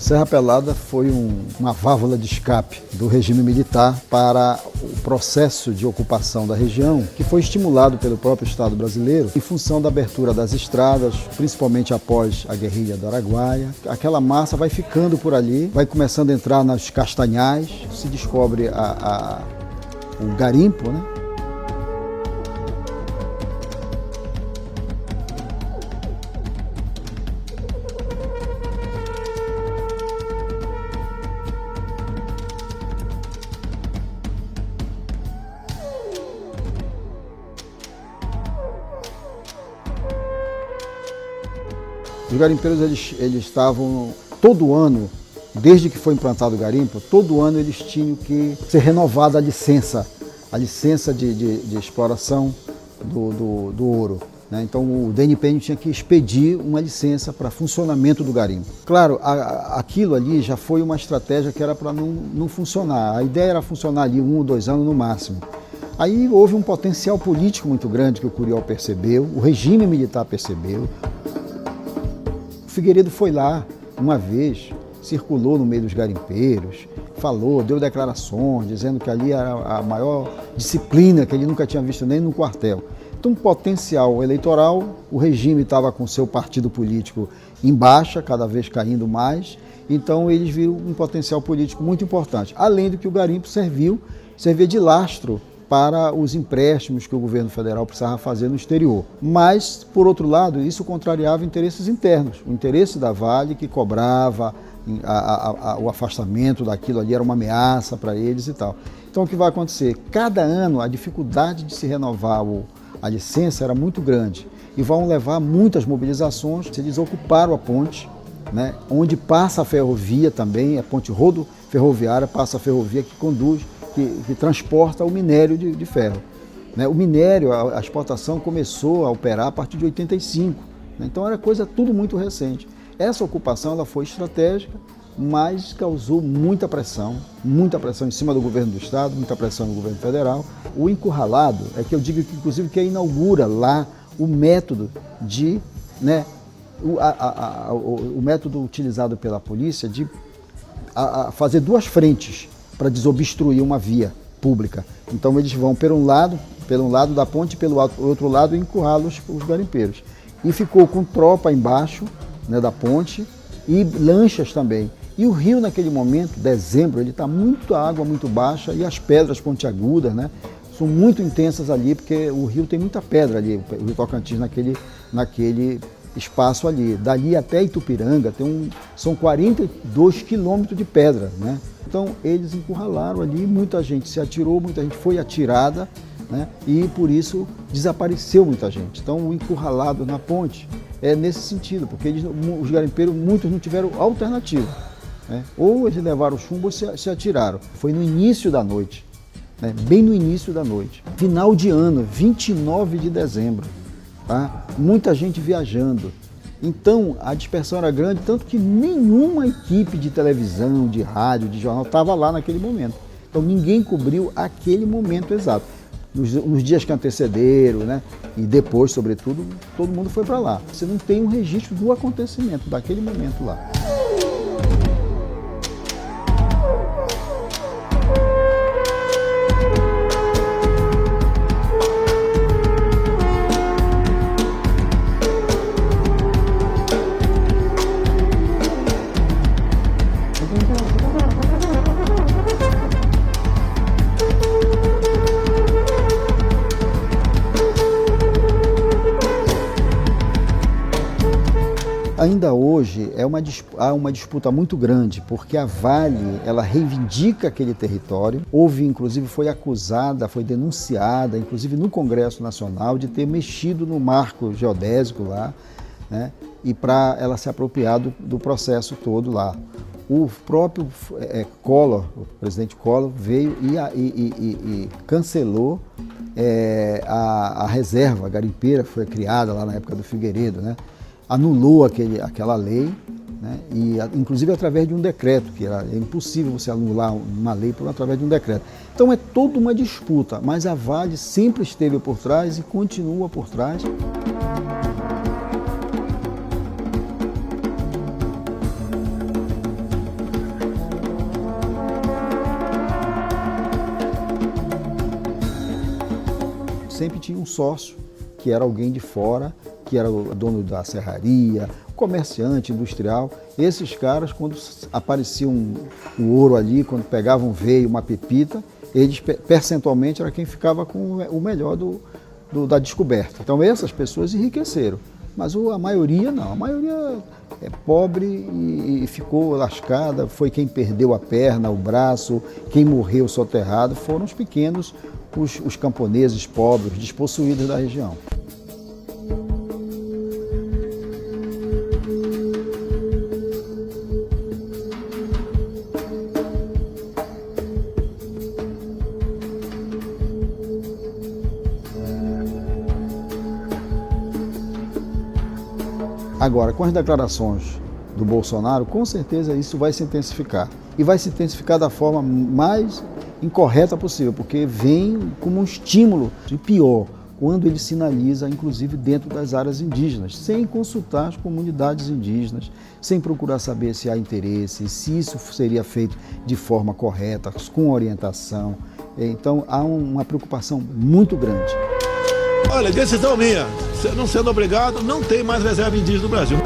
Serra Pelada foi uma válvula de escape do regime militar para o processo de ocupação da região, que foi estimulado pelo próprio Estado brasileiro em função da abertura das estradas, principalmente após a guerrilha do Araguaia. Aquela massa vai ficando por ali, vai começando a entrar nas castanhais, se descobre o garimpo, né? Os garimpeiros eles estavam todo ano, desde que foi implantado o garimpo, todo ano eles tinham que ser renovada a licença de exploração do ouro, né? Então o DNPM tinha que expedir uma licença para funcionamento do garimpo. Claro, aquilo ali já foi uma estratégia que era para não funcionar. A ideia era funcionar ali 1 ou 2 anos no máximo. Aí houve um potencial político muito grande que o Curió percebeu, o regime militar percebeu. O Figueiredo foi lá uma vez, circulou no meio dos garimpeiros, falou, deu declarações, dizendo que ali era a maior disciplina que ele nunca tinha visto nem no quartel. Então, potencial eleitoral, o regime estava com seu partido político em baixa, cada vez caindo mais, então eles viram um potencial político muito importante. Além do que o garimpo servia de lastro para os empréstimos que o governo federal precisava fazer no exterior. Mas, por outro lado, isso contrariava interesses internos. O interesse da Vale, que cobrava o afastamento daquilo ali, era uma ameaça para eles e tal. Então, o que vai acontecer? Cada ano, a dificuldade de se renovar a licença era muito grande e vão levar muitas mobilizações. Eles ocuparam a ponte, né, onde passa a ferrovia também, a ponte rodo-ferroviária, passa a ferrovia que conduz, que transporta o minério de ferro. O minério, a exportação começou a operar a partir de 85, então era coisa tudo muito recente. Essa ocupação ela foi estratégica, mas causou muita pressão em cima do governo do Estado, muita pressão no governo federal. O encurralado é que eu digo que, inclusive, que inaugura lá o método o método utilizado pela polícia de fazer 2 frentes para desobstruir uma via pública. Então eles vão pelo um lado da ponte e pelo outro lado encurralam os garimpeiros. E ficou com tropa embaixo, né, da ponte e lanchas também. E o rio naquele momento, dezembro, ele está a água muito baixa e as pedras pontiagudas, né, são muito intensas ali, porque o rio tem muita pedra ali, o Rio Tocantins naquele espaço ali. Dali até Itupiranga são 42 quilômetros de pedra, né? Então eles encurralaram ali, muita gente se atirou, muita gente foi atirada, né? E por isso desapareceu muita gente. Então o encurralado na ponte é nesse sentido, porque os garimpeiros, muitos não tiveram alternativa, né? Ou eles levaram chumbo ou se atiraram. Foi no início da noite, né? Bem no início da noite. Final de ano, 29 de dezembro. Tá? Muita gente viajando. Então a dispersão era grande, tanto que nenhuma equipe de televisão, de rádio, de jornal estava lá naquele momento. Então ninguém cobriu aquele momento exato. Nos dias que antecederam, né? E depois, sobretudo, todo mundo foi para lá. Você não tem um registro do acontecimento, daquele momento lá. Ainda hoje há uma disputa muito grande, porque a Vale ela reivindica aquele território. Inclusive, foi acusada, foi denunciada, inclusive no Congresso Nacional, de ter mexido no marco geodésico lá, né, e para ela se apropriar do processo todo lá. O próprio Collor, o presidente Collor, veio e cancelou a reserva garimpeira, que foi criada lá na época do Figueiredo, né? Anulou aquela lei, né? E inclusive através de um decreto, que é impossível você anular uma lei através de um decreto. Então é toda uma disputa, mas a Vale sempre esteve por trás e continua por trás. sempre tinha um sócio, que era alguém de fora, que era o dono da serraria, comerciante, industrial. Esses caras, quando aparecia o ouro ali, quando pegavam um veio, uma pepita, eles percentualmente era quem ficava com o melhor da descoberta. Então essas pessoas enriqueceram, mas a maioria não, a maioria é pobre e ficou lascada, foi quem perdeu a perna, o braço, quem morreu soterrado, foram os pequenos, os camponeses pobres, despossuídos da região. Agora, com as declarações do Bolsonaro, com certeza isso vai se intensificar. E vai se intensificar da forma mais incorreta possível, porque vem como um estímulo. E pior, quando ele sinaliza, inclusive dentro das áreas indígenas, sem consultar as comunidades indígenas, sem procurar saber se há interesse, se isso seria feito de forma correta, com orientação. Então, há uma preocupação muito grande. Olha, decisão minha. Não sendo obrigado, não tem mais reserva indígena no Brasil.